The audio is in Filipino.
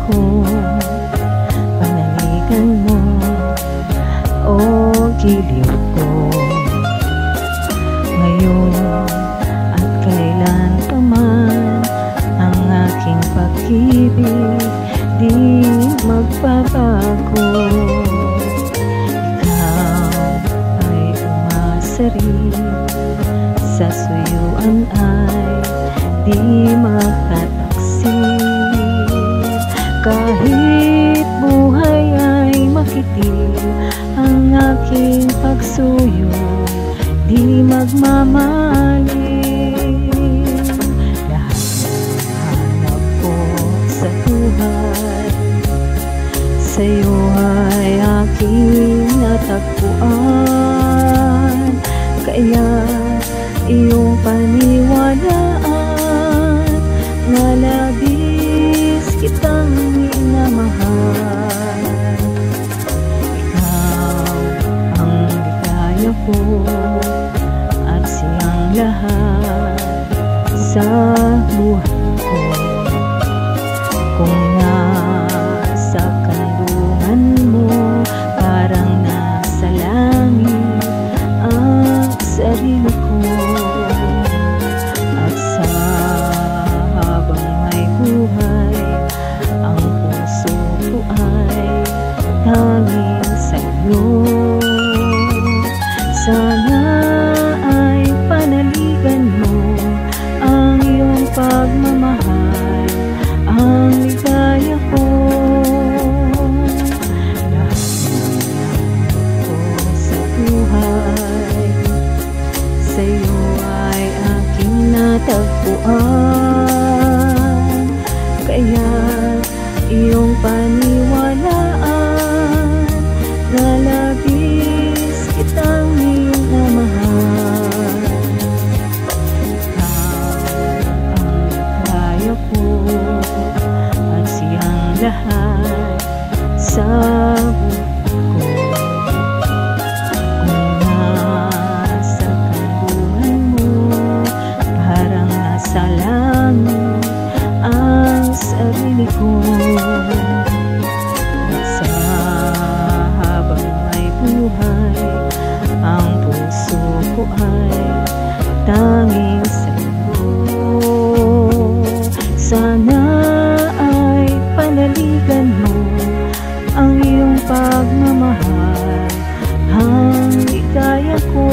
kong panaligan mo, o giliw ko. Ngayon at kailan pa man, ang aking pag-ibig di magbabago. Ikaw ay umasa rin, sa suyuan ay di makataksil. Kahit buhay ay makitil, ang aking pagsuyo di magmamaling. Lahat ng hanap ko sa buhay, sa'yo ay aking natagpuan. Kaya iyong paniwalaan, na labis kitang minamahal. Ikaw ang ligaya ko at siyang lahat sa buhay ko. Kung nasa kandungan mo, parang nasa langit ang sarili ko. At sa habang may buhay, ang puso ko ay tanging sa'yo. Sana ay panaligan mo ang iyong pagmamahal, ang ligaya ko. Lahat ng ko sa buhay, sa'yo ay aking natagpuan. Kaya iyong paniwalaan, na labis kitang minamahal. Ikaw ang kaya ko at siyang lahat sa buhay ko. Kung nasa kandungan mo, parang nasa langit ang sarili ko. At sa habang may buhay, ang puso ko ay tanging sa'yo. Sana ay panaligan mo ang iyong pagmamahal, ang ligaya ko.